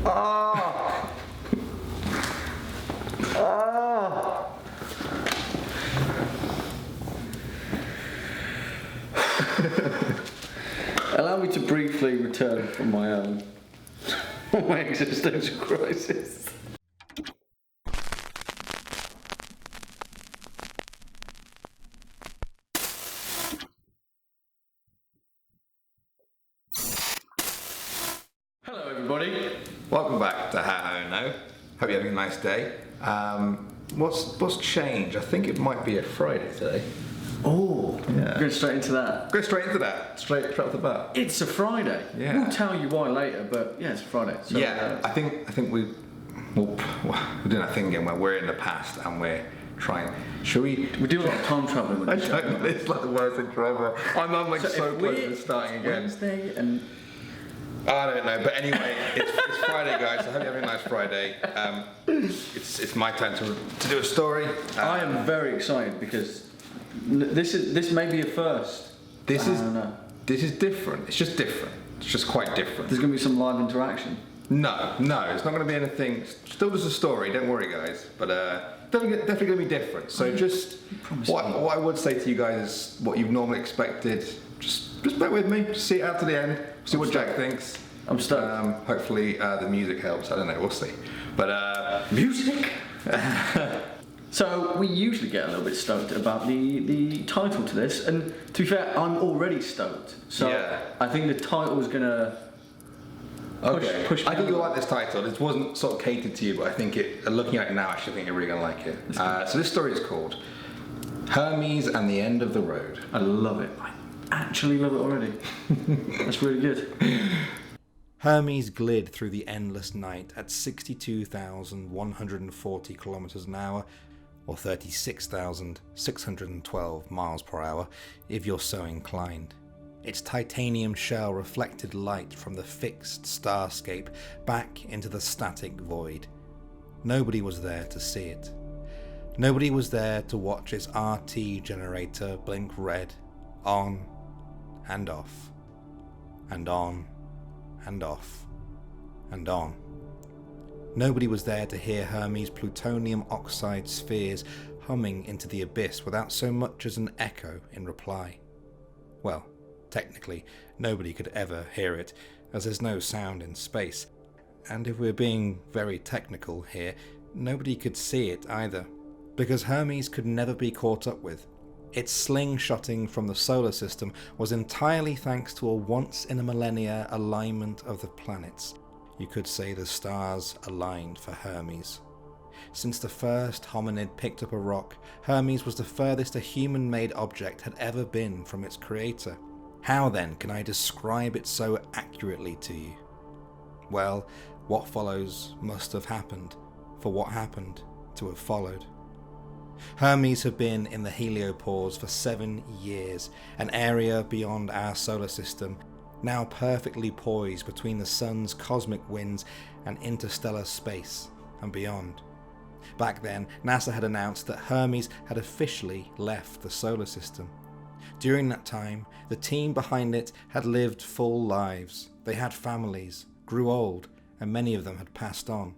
Ah! Ah! Allow me to briefly return from my my existential crisis. Hello everybody. Welcome back to Ohno. Hope you're having a nice day. What's changed? I think it might be a Friday today. Oh, Yeah. Going straight into that. Go straight into that. Straight off the bat. It's a Friday. Yeah. We'll tell you why later, but yeah, it's a Friday. So, Yeah, I think we're doing that thing again where we're in the past and we're trying. Should we? We do a lot of time traveling with I this show. don't know, it's like the worst intro ever. I'm like so if close to starting again. Wednesday and I don't know, but anyway, it's Friday, guys. So I hope you're having a nice Friday. It's my turn to do a story. I am very excited because this may be a first. This is different. It's just different. It's just quite different. There's going to be some live interaction. No, it's not going to be anything. Still just a story. Don't worry, guys. But definitely going to be different. So just what I would say to you guys is what you've normally expected. Just bear with me. Just see it out to the end. See what Jack thinks. I'm stoked. Hopefully the music helps. I don't know. We'll see. But Music. So we usually get a little bit stoked about the title to this, and to be fair, I'm already stoked. So Yeah. I think the title is gonna push. I think you'll like this title. It wasn't sort of catered to you, but I think looking at it now, I actually think you're really gonna like it. So this story is called Hermes and the End of the Road. I love it. I actually love it already. That's really good. Hermes glid through the endless night at 62,140 kilometers an hour, or 36,612 miles per hour, if you're so inclined. Its titanium shell reflected light from the fixed starscape back into the static void. Nobody was there to see it. Nobody was there to watch its RT generator blink red, on and off, and on and off, and on. Nobody was there to hear Hermes' plutonium oxide spheres humming into the abyss without so much as an echo in reply. Well, technically, nobody could ever hear it, as there's no sound in space, and if we're being very technical here, nobody could see it either, because Hermes could never be caught up with. Its slingshotting from the solar system was entirely thanks to a once-in-a-millennia alignment of the planets. You could say the stars aligned for Hermes. Since the first hominid picked up a rock, Hermes was the furthest a human-made object had ever been from its creator. How then can I describe it so accurately to you? Well, what follows must have happened, for what happened to have followed. Hermes had been in the heliopause for 7 years, an area beyond our solar system, now perfectly poised between the sun's cosmic winds and interstellar space and beyond. Back then, NASA had announced that Hermes had officially left the solar system. During that time, the team behind it had lived full lives. They had families, grew old, and many of them had passed on.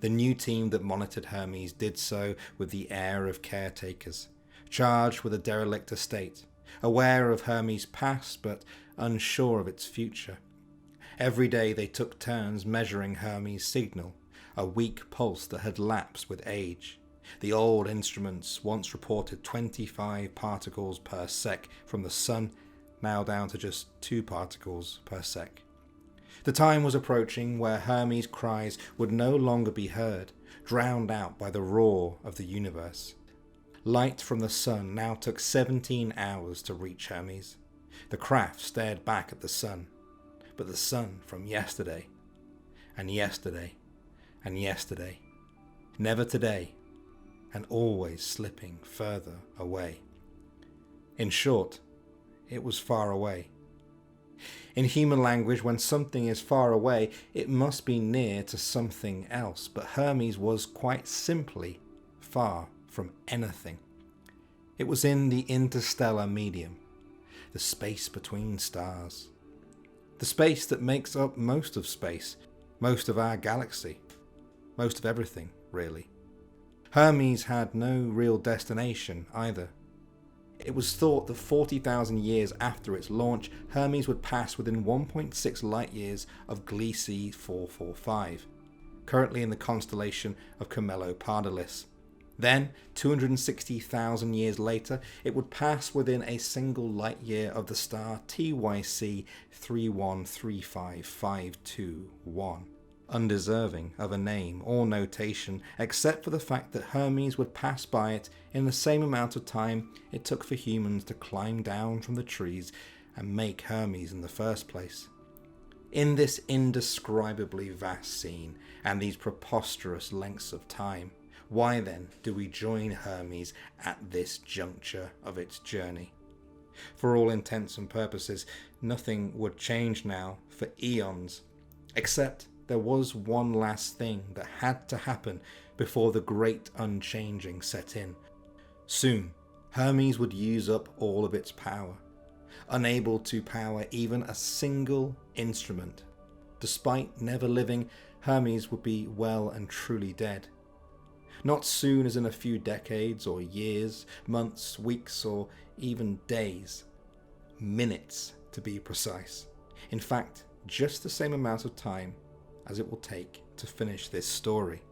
The new team that monitored Hermes did so with the air of caretakers, charged with a derelict estate, aware of Hermes' past but unsure of its future. Every day they took turns measuring Hermes' signal, a weak pulse that had lapsed with age. The old instruments once reported 25 particles per sec from the sun, now down to just 2 particles per sec. The time was approaching where Hermes' cries would no longer be heard, drowned out by the roar of the universe. Light from the sun now took 17 hours to reach Hermes. The craft stared back at the sun, but the sun from yesterday, and yesterday, and yesterday, never today, and always slipping further away. In short, it was far away. In human language, when something is far away, it must be near to something else, but Hermes was quite simply far from anything. It was in the interstellar medium, the space between stars. The space that makes up most of space, most of our galaxy, most of everything, really. Hermes had no real destination either. It was thought that 40,000 years after its launch, Hermes would pass within 1.6 light-years of Gliese 445, currently in the constellation of Camelopardalis. Then, 260,000 years later, it would pass within a single light-year of the star TYC 3135521, undeserving of a name or notation except for the fact that Hermes would pass by it in the same amount of time it took for humans to climb down from the trees and make Hermes in the first place. In this indescribably vast scene and these preposterous lengths of time, why then do we join Hermes at this juncture of its journey? For all intents and purposes, nothing would change now for eons, except there was one last thing that had to happen before the great unchanging set in. Soon, Hermes would use up all of its power, unable to power even a single instrument. Despite never living, Hermes would be well and truly dead. Not soon as in a few decades or years, months, weeks, or even days. Minutes, to be precise. In fact, just the same amount of time as it will take to finish this story.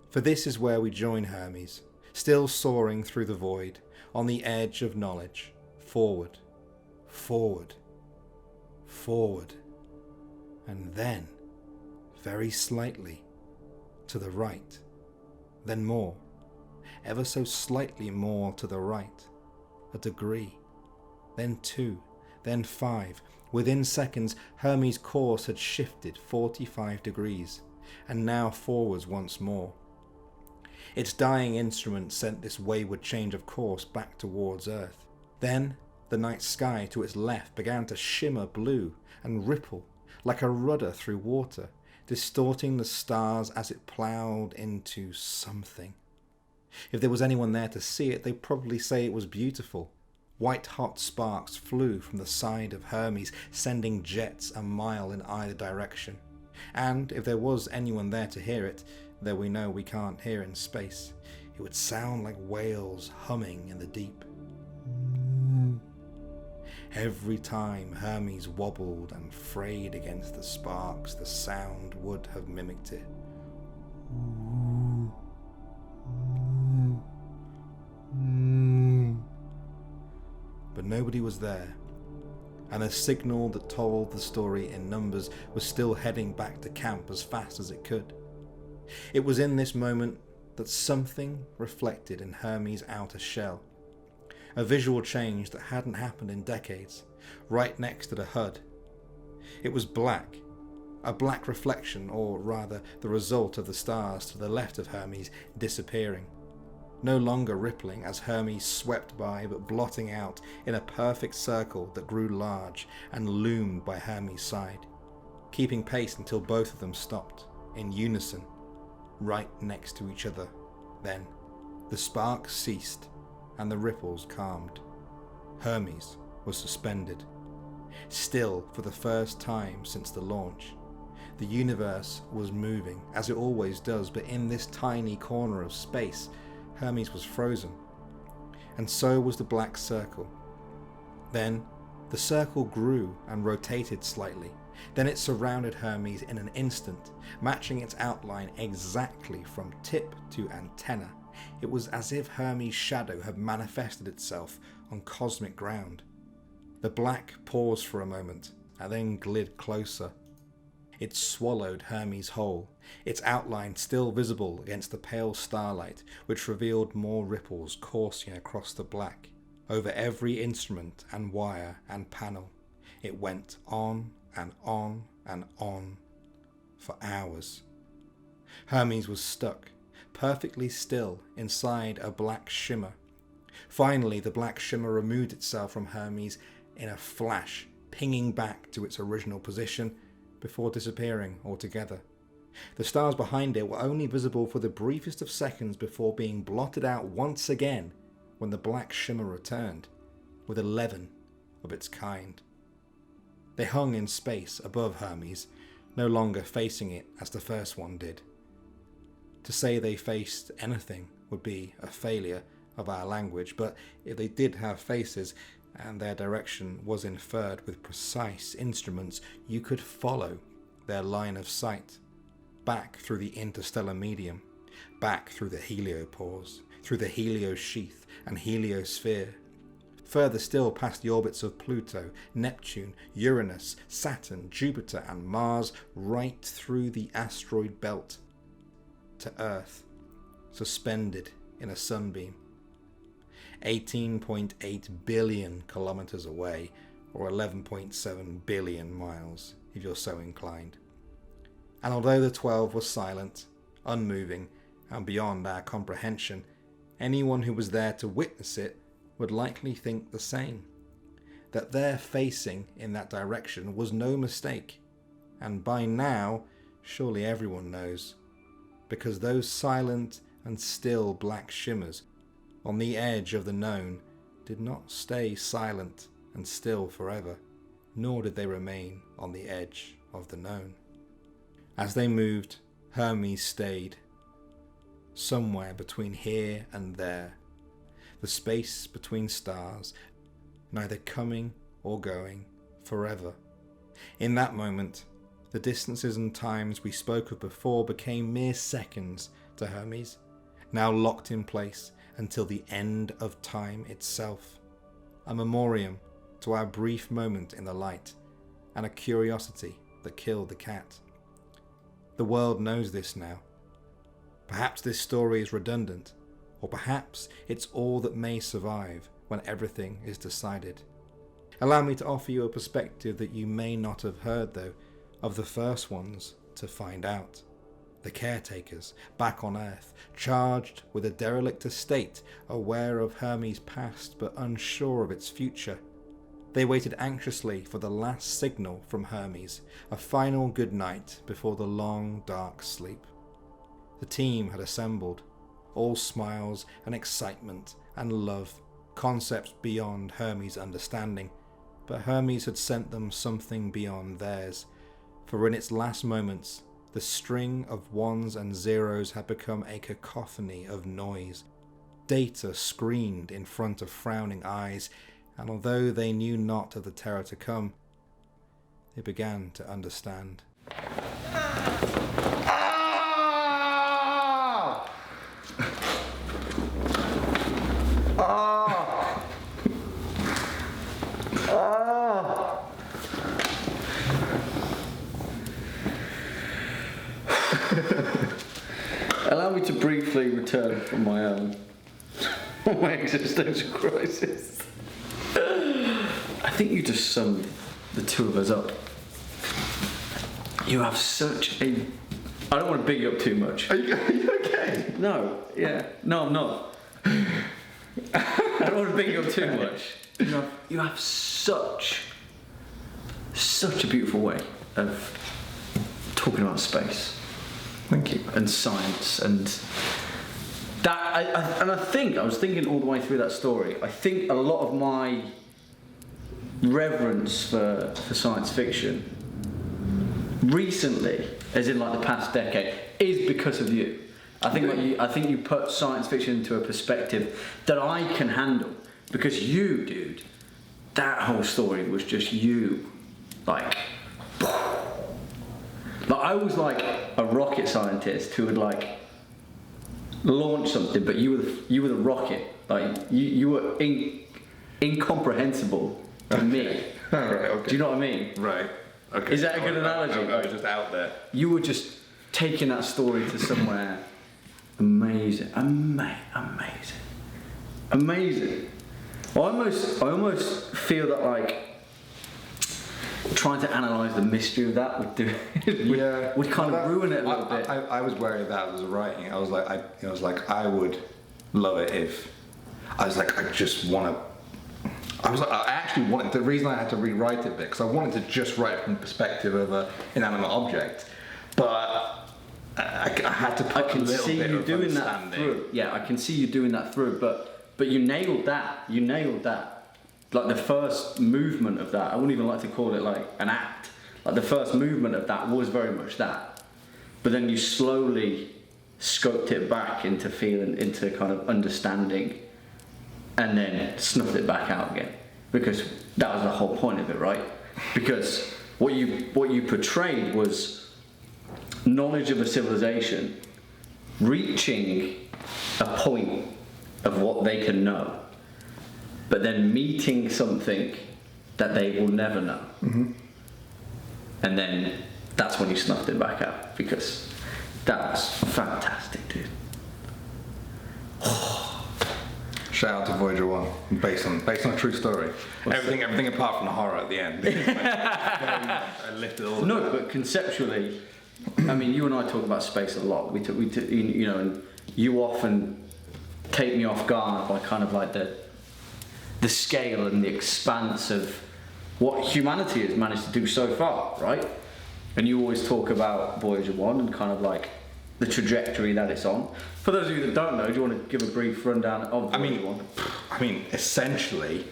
For this is where we join Hermes, still soaring through the void, on the edge of knowledge, forward, forward, forward, and then, very slightly, to the right. Then more, ever so slightly more to the right, a degree, then 2, then 5. Within seconds, Hermes' course had shifted 45 degrees, and now forwards once more. Its dying instrument sent this wayward change of course back towards Earth. Then, the night sky to its left began to shimmer blue and ripple like a rudder through water, distorting the stars as it ploughed into something. If there was anyone there to see it, they'd probably say it was beautiful. White hot sparks flew from the side of Hermes, sending jets a mile in either direction. And if there was anyone there to hear it, though we know we can't hear in space, it would sound like whales humming in the deep. Every time Hermes wobbled and frayed against the sparks, the sound would have mimicked it. But nobody was there, and the signal that told the story in numbers was still heading back to camp as fast as it could. It was in this moment that something reflected in Hermes' outer shell. A visual change that hadn't happened in decades, right next to the HUD. It was black, a black reflection, or rather the result of the stars to the left of Hermes disappearing. No longer rippling as Hermes swept by, but blotting out in a perfect circle that grew large and loomed by Hermes' side, keeping pace until both of them stopped, in unison, right next to each other. Then, the sparks ceased, and the ripples calmed. Hermes was suspended. Still, for the first time since the launch, the universe was moving, as it always does, but in this tiny corner of space, Hermes was frozen. And so was the black circle. Then, the circle grew and rotated slightly. Then it surrounded Hermes in an instant, matching its outline exactly from tip to antenna. It was as if Hermes' shadow had manifested itself on cosmic ground. The black paused for a moment, and then glid closer. It swallowed Hermes whole, its outline still visible against the pale starlight, which revealed more ripples coursing across the black. Over every instrument and wire and panel, it went on and on and on, for hours. Hermes was stuck, perfectly still, inside a black shimmer. Finally, the black shimmer removed itself from Hermes in a flash, pinging back to its original position before disappearing altogether. The stars behind it were only visible for the briefest of seconds before being blotted out once again when the black shimmer returned, with 11 of its kind. They hung in space above Hermes, no longer facing it as the first one did. To say they faced anything would be a failure of our language, but if they did have faces and their direction was inferred with precise instruments, you could follow their line of sight back through the interstellar medium, back through the heliopause, through the heliosheath and heliosphere, further still past the orbits of Pluto, Neptune, Uranus, Saturn, Jupiter and Mars, right through the asteroid belt to Earth, suspended in a sunbeam, 18.8 billion kilometers away, or 11.7 billion miles, if you're so inclined. And although the 12 was silent, unmoving, and beyond our comprehension, anyone who was there to witness it would likely think the same, that their facing in that direction was no mistake, and by now, surely everyone knows, because those silent and still black shimmers on the edge of the known did not stay silent and still forever, nor did they remain on the edge of the known. As they moved, Hermes stayed, somewhere between here and there, the space between stars, neither coming or going, forever. In that moment, the distances and times we spoke of before became mere seconds to Hermes, now locked in place until the end of time itself, a memoriam to our brief moment in the light, and a curiosity that killed the cat. The world knows this now. Perhaps this story is redundant, or perhaps it's all that may survive when everything is decided. Allow me to offer you a perspective that you may not have heard, though, of the first ones to find out. The caretakers, back on Earth, charged with a derelict estate, aware of Hermes' past but unsure of its future. They waited anxiously for the last signal from Hermes, a final good night before the long, dark sleep. The team had assembled, all smiles and excitement and love, concepts beyond Hermes' understanding, but Hermes had sent them something beyond theirs, for in its last moments, the string of ones and zeros had become a cacophony of noise. Data screamed in front of frowning eyes, and although they knew not of the terror to come, they began to understand. Allow me to briefly return from my existential crisis. I think you just summed the two of us up. You have such a... I don't want to big you up too much. Are you okay? No, yeah. No, I'm not. I don't want to big you up too much. You have such a beautiful way of talking about space. Thank you. And science and that. I was thinking all the way through that story. I think a lot of my reverence for science fiction recently, as in like the past decade, is because of you. I think you put science fiction into a perspective that I can handle, because you, dude, that whole story was just you, like I was like a rocket scientist who would like launch something, but you were the rocket. Like you were incomprehensible to me. Right, okay. Do you know what I mean? Right. Okay. Is that a good analogy? I was just out there. You were just taking that story to somewhere amazing. I almost feel that like trying to analyse the mystery of that would kind of ruin it a little bit. I was worried about as a writing. I was like, I would love it if. I was like, I just want to. I actually wanted. The reason I had to rewrite it a bit because I wanted to just write it from the perspective of an inanimate object, but I had to put a little bit of understanding. Yeah, I can see you doing that through, but you nailed that. You nailed that. Like the first movement of that, I wouldn't even like to call it like an act. Like the first movement of that was very much that, but then you slowly scoped it back into feeling, into kind of understanding, and then snuffed it back out again, because that was the whole point of it, right? Because what you portrayed was knowledge of a civilization reaching a point of what they can know, but then meeting something that they will never know. Mm-hmm. And then that's when you snuffed it back out, because that was fantastic, dude. Shout out to Voyager 1, based on a true story. Everything apart from the horror at the end. I lifted all. No, but conceptually, I mean, you and I talk about space a lot. We you know, and you often take me off guard by kind of like the scale and the expanse of what humanity has managed to do so far, right? And you always talk about Voyager 1 and kind of like the trajectory that it's on. For those of you that don't know, do you want to give a brief rundown of Voyager 1? I mean, essentially,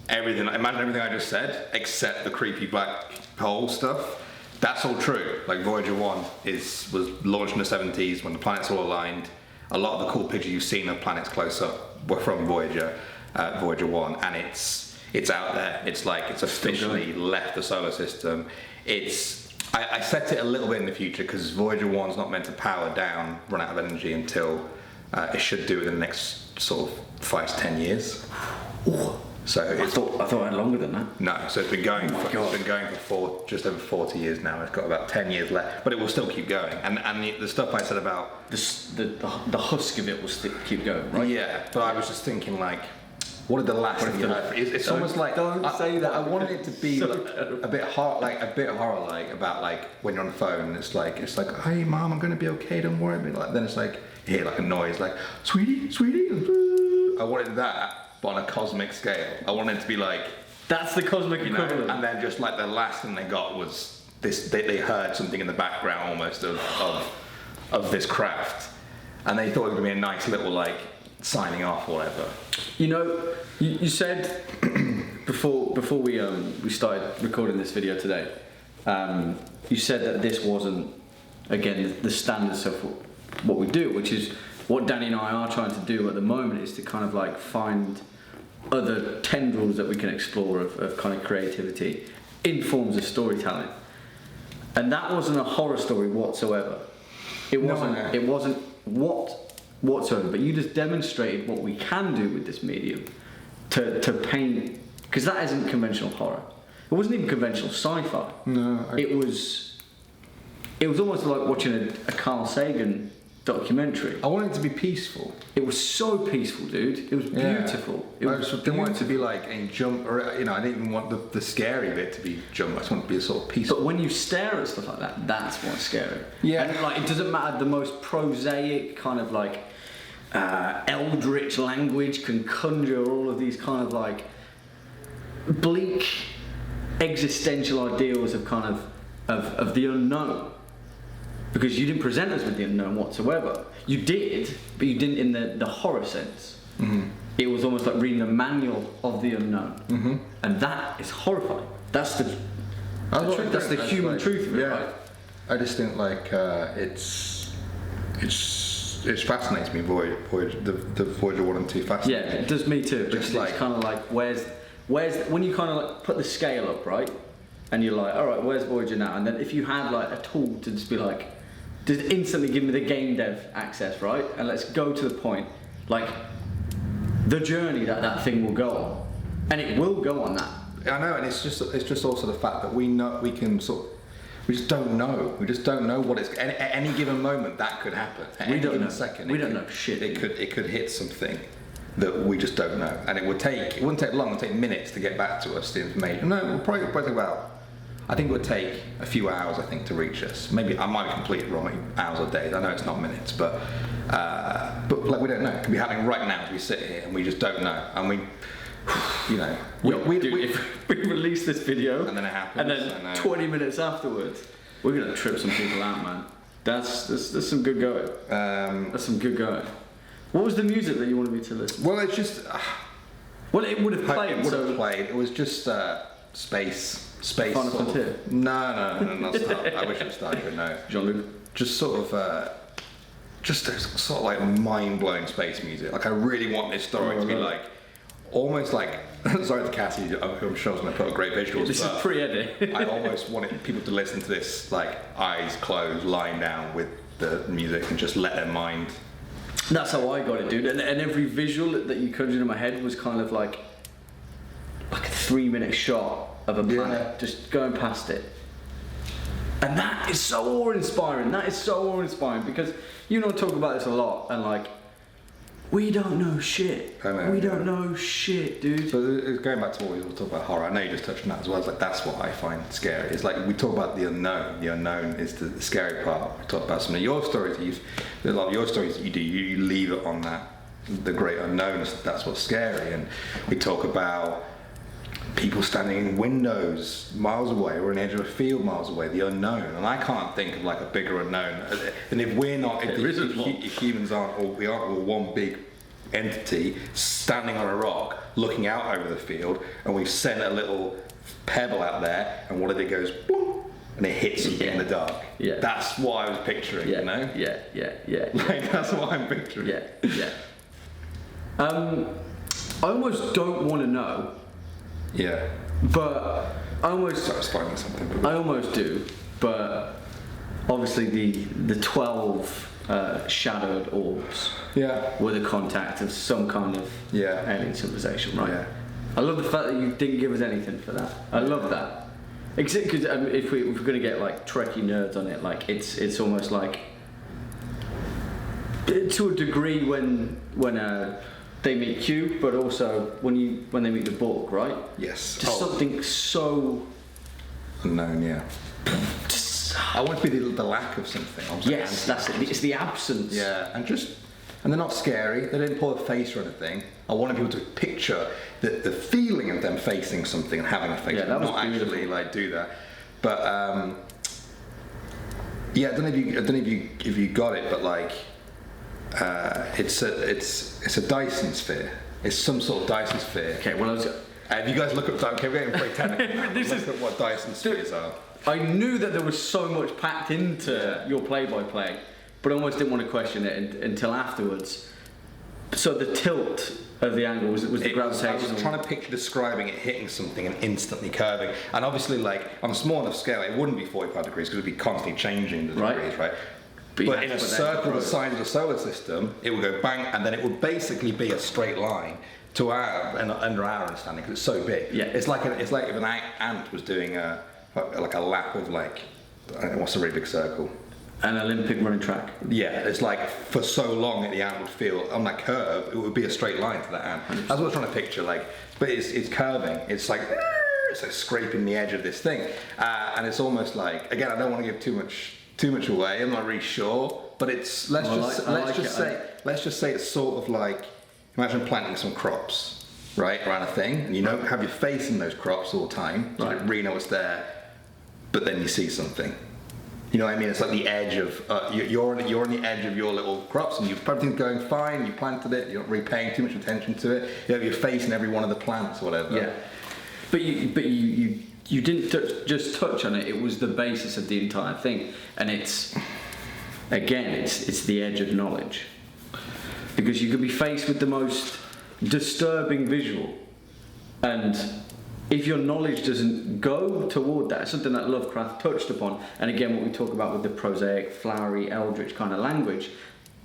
imagine everything I just said, except the creepy black hole stuff. That's all true. Like Voyager 1 was launched in the 70s when the planets all aligned. A lot of the cool pictures you've seen of planets close up were from Voyager 1, and it's out there. It's officially left the solar system. I set it a little bit in the future because Voyager 1's not meant to power down, run out of energy until it should do within the next sort of 5 to 10 years. Ooh. So I thought it had longer than that. No, so it's been going for just over 40 years now. It's got about 10 years left, but it will still keep going. And the stuff I said about the husk of it will still keep going, right? Yeah, but I was just thinking like, what did the last thing you heard? It's almost like don't say that. I wanted it to be so a bit horror-like about like when you're on the phone and it's like, hey mom, I'm gonna be okay, don't worry. But then it's like you hear like a noise like, sweetie. I wanted that, but on a cosmic scale. I wanted it to be like, that's the cosmic equivalent. And then just like the last thing they got was this. They heard something in the background almost of this craft, and they thought it would be a nice little like signing off or whatever. You know, you said before we started recording this video today, you said that this wasn't, again, the standards of what we do, which is what Danny and I are trying to do at the moment, is to kind of like find other tendrils that we can explore of kind of creativity in forms of storytelling. And that wasn't a horror story whatsoever. It wasn't whatsoever, but you just demonstrated what we can do with this medium to paint, because that isn't conventional horror. It wasn't even conventional sci-fi. No. It was almost like watching a Carl Sagan documentary. I wanted it to be peaceful. It was so peaceful, dude. It was beautiful. I didn't want it to be like a jump, or I didn't even want the scary bit to be jump. I just want it to be a sort of peaceful. But when you stare at stuff like that, that's what's scary. Yeah. And like, it doesn't matter, the most prosaic kind of like eldritch language can conjure all of these kind of like bleak existential ideals of kind of the unknown. Because you didn't present us with the unknown whatsoever. You did, but you didn't in the horror sense. Mm-hmm. It was almost like reading the manual of the unknown. Mm-hmm. And that is horrifying. That's the human truth of it, right? I just think like it fascinates me. The Voyager 1 and 2 fascinates me. Yeah, it does me too. Just it's kind of like where's when you kind of like put the scale up, right? And you're like, all right, where's Voyager now? And then if you had like a tool to just be like, just instantly give me the game dev access, right? And let's go to the point, like the journey that thing will go on, and it will go on that. I know, and it's just also the fact that we just don't know. We just don't know what it's at any given moment that could happen. At any given second, we don't know shit. It could hit something that we just don't know, and it wouldn't take long. It would take minutes to get back to us the information. No, it would probably take about. I think it would take a few hours, I think, to reach us. Maybe I might be completely wrong, hours or days. I know it's not minutes, but like we don't know. It could be happening right now as we sit here, and we just don't know. And we if we release this video, and then it happens, and then 20 minutes afterwards, we're gonna trip some people out, man. That's some good going. That's some good going. What was the music that you wanted me to listen to? Well, it's just. Well, it would have played. It would have played. It was just space. space. Final sort of- Frontier? No, not Star. I wish it was Star Trek. No, Jean-Luc. just sort of. Just a sort of like mind-blowing space music. Like I really want this story to be like, almost like. Sorry to Cassie, I'm sure I was going to put a great visuals. This is but pre-edit. I almost wanted people to listen to this like eyes closed, lying down with the music and just let their mind. That's how I got it, dude. And every visual that you conjured in my head was kind of like a 3-minute shot of a planet just going past it. And that is so awe-inspiring. That is so awe-inspiring because you know I talk about this a lot and like we don't know shit. I know, we don't know shit, dude. So going back to what we were talking about horror, I know you just touched on that as well. It's like that's what I find scary. It's like we talk about the unknown. The unknown is the scary part. We talk about some of your stories. A lot of your stories that you do, you leave it on that the great unknown. That's what's scary. And we talk about people standing in windows miles away or on the edge of a field miles away, the unknown. And I can't think of like a bigger unknown. And if we're not, if humans aren't, or we aren't all one big entity standing on a rock looking out over the field, and we've sent a little pebble out there, and what if it goes boom, and it hits something in the dark. Yeah. That's what I was picturing, you know? Yeah. Like, that's what I'm picturing. Yeah. I almost don't want to know. Yeah. But I almost Satisfying something. I almost do, but obviously the 12 shadowed orbs were the contact of some kind of alien civilization, right? Yeah. I love the fact that you didn't give us anything for that. I love that. Except because if we're going to get like Trekkie nerds on it, like it's almost like to a degree when they meet Q, but also when they meet the Burke, right? Yes. Just something so unknown, yeah. I want it to be the lack of something. Yes, that's it. It's the absence. Yeah, and they're not scary. They didn't pull a face or anything. I wanted people to picture the feeling of them facing something and having a face, Yeah, that was not beautiful. actually like do that. But yeah, I don't know if you got it, but like it's a Dyson sphere. It's some sort of Dyson sphere. Okay, well, If you guys look up, okay, we're getting very technical. Now. Look at what Dyson spheres are. I knew that there was so much packed into your play-by-play, but I almost didn't want to question it until afterwards. So the tilt of the angle was the gravitational. I was trying to picture describing it hitting something and instantly curving. And obviously, like on a small enough scale, it wouldn't be 45 degrees because it would be constantly changing the degrees, right? But in a circle the size of the solar system, it would go bang, and then it would basically be a straight line to under our understanding because it's so big. Yeah. It's like if an ant was doing a lap of like, I don't know, what's a really big circle? An Olympic running track. Yeah, it's like for so long the ant would feel on that curve, it would be a straight line to that ant. That's what I was trying to picture, like, but it's curving. It's like scraping the edge of this thing, and it's almost like, again, I don't want to give too much away. I'm not really sure, but it's let's just say it's sort of like, imagine planting some crops, right, around a thing, and you don't have your face in those crops all the time, you don't really know what's there, but then you see something. You know what I mean? It's like the edge of you're on the edge of your little crops, and everything's going fine. You planted it. You're not really paying too much attention to it. You have your face in every one of the plants or whatever. Yeah, but you didn't just touch on it. It was the basis of the entire thing, and it's the edge of knowledge, because you could be faced with the most disturbing visual, and if your knowledge doesn't go toward that, it's something that Lovecraft touched upon, and again what we talk about with the prosaic, flowery, eldritch kind of language,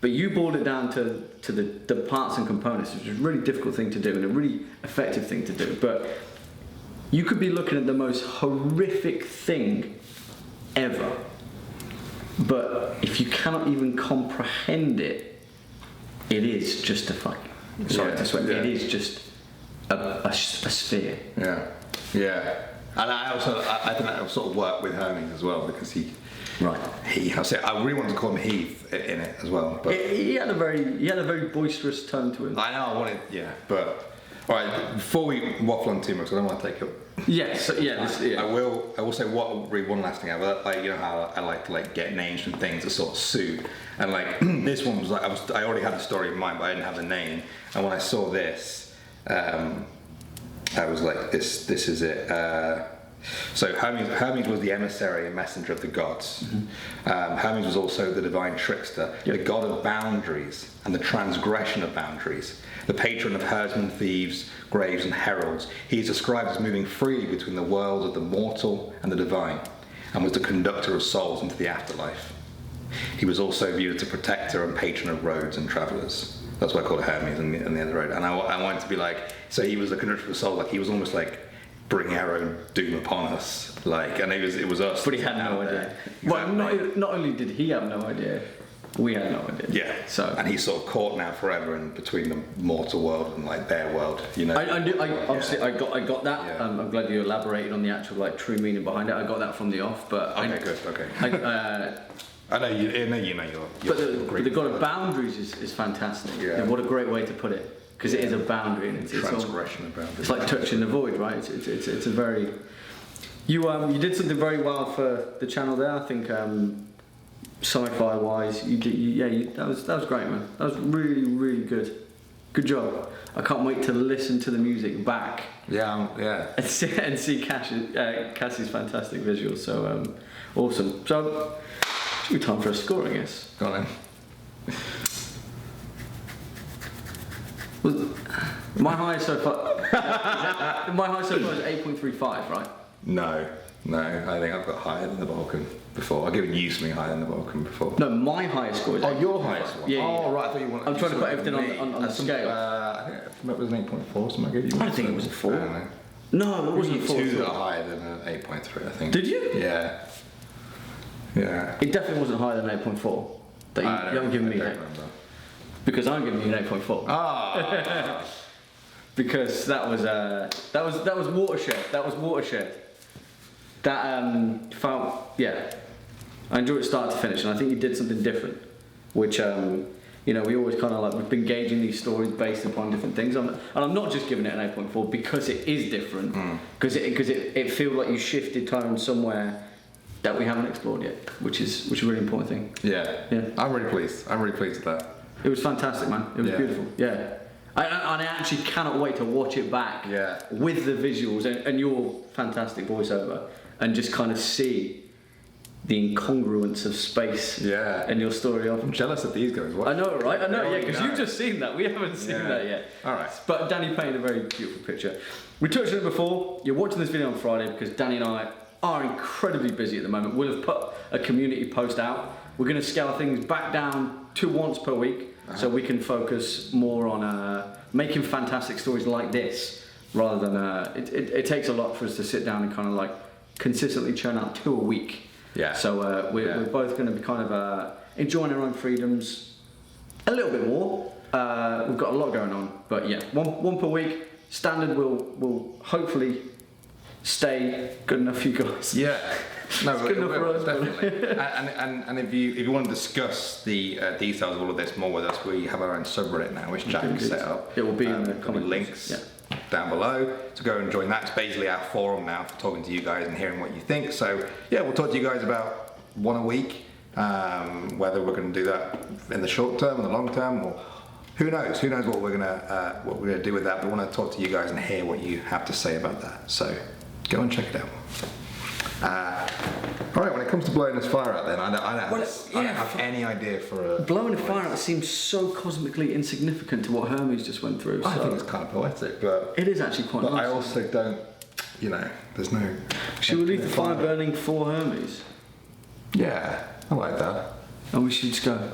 but you boiled it down to the parts and components, which is a really difficult thing to do and a really effective thing to do. But you could be looking at the most horrific thing ever, but if you cannot even comprehend it, it is just a fucking, sorry to swear, it is just a sphere. Yeah. And I think that will sort of work with Hermes as well, because I really wanted to call him Heath in it as well. But he had a very boisterous tone to him. I know, I wanted, but all right. Before we waffle on too much, I don't want to take up. Yes, I will say one last thing. Like, you know how I like to like get names from things that sort of suit, and like this one was like I already had the story in mind, but I didn't have the name. And when I saw this, I was like, this is it. So Hermes was the emissary and messenger of the gods. Hermes was also the divine trickster, the god of boundaries and the transgression of boundaries, the patron of herdsmen, thieves, graves and heralds. He is described as moving freely between the worlds of the mortal and the divine, and was the conductor of souls into the afterlife. He was also viewed as a protector and patron of roads and travellers. That's why I call it Hermes and the end of the road. And I wanted to be like, so he was the conductor of souls, like he was almost like bring our own doom upon us, like, and it was us. But he had no idea. Exactly. Well, not only did he have no idea, we had no idea. Yeah. So, and he's sort of caught now forever in between the mortal world and like their world, you know. Obviously I got that. Yeah. I'm glad you elaborated on the actual like true meaning behind it. I got that from the off, but Okay, good. Okay. I know you know you're but the god of boundaries is fantastic. Yeah. And what a great way to put it, because it is a boundary and it's transgression of boundaries. It's like touching the void, right? It's a very you did something very well for the channel there. I think sci-fi wise, that was great, man. That was really good. Good job. I can't wait to listen to the music back. Yeah. And see Cassie's fantastic visuals. So awesome. So should be time for a score, I guess. Go on then. My highest so far. My highest so far is 8.35, right? No. I think I've got higher than the Vulcan before. I've given you something higher than the Vulcan before. No, my highest score is. Oh, your highest one. Yeah. Oh, right. I thought you wanted. I'm trying to put everything on the scale. I think it was an 8.4. Something I gave you. I don't think it was a 4. I don't know. No, it wasn't a 4. Two that are higher than an 8.3, I think. Did you? Yeah. It definitely wasn't higher than 8.4. That you haven't given me yet. Because I'm giving you an 8.4. Ah. Because that was watershed. That was watershed. That felt I enjoyed it start to finish, and I think you did something different, which we always kind of like we've been gauging these stories based upon different things. And I'm not just giving it an 8.4 because it is different, because it feels like you shifted tone somewhere that we haven't explored yet, which is a really important thing. Yeah. I'm really pleased with that. It was fantastic, man. It was beautiful. Yeah. I actually cannot wait to watch it back with the visuals and your fantastic voiceover, and just kind of see the incongruence of space and your story of. I'm jealous of these guys. I know, right? I know, because you've just seen that. We haven't seen that yet. All right. But Danny painted a very beautiful picture. We touched on it before. You're watching this video on Friday because Danny and I are incredibly busy at the moment. We'll have put a community post out. We're going to scale things back down to once per week, so we can focus more on making fantastic stories like this, rather than it takes a lot for us to sit down and kind of like consistently churn out 2 a week. Yeah. So we're both going to be kind of enjoying our own freedoms a little bit more. We've got a lot going on, but yeah, one per week. Standard will hopefully stay good enough for you guys. Yeah. No, it's good enough for us, definitely. and if you want to discuss the details of all of this more with us, we have our own subreddit now, which Jack set up. It will be in the comment links down below. So go and join that. It's basically our forum now for talking to you guys and hearing what you think. So yeah, we'll talk to you guys about 1 a week. Whether we're going to do that in the short term, in the long term, or who knows? Who knows what we're gonna do with that? But we want to talk to you guys and hear what you have to say about that. So go and check it out. All right, when it comes to blowing this fire out, then I don't have any idea for blowing a fire out seems so cosmically insignificant to what Hermes just went through. I think it's kind of poetic, but it is actually quite. But nice. I also don't, there's no. Should we leave the fire burning for Hermes? Yeah, I like that. And we should just go.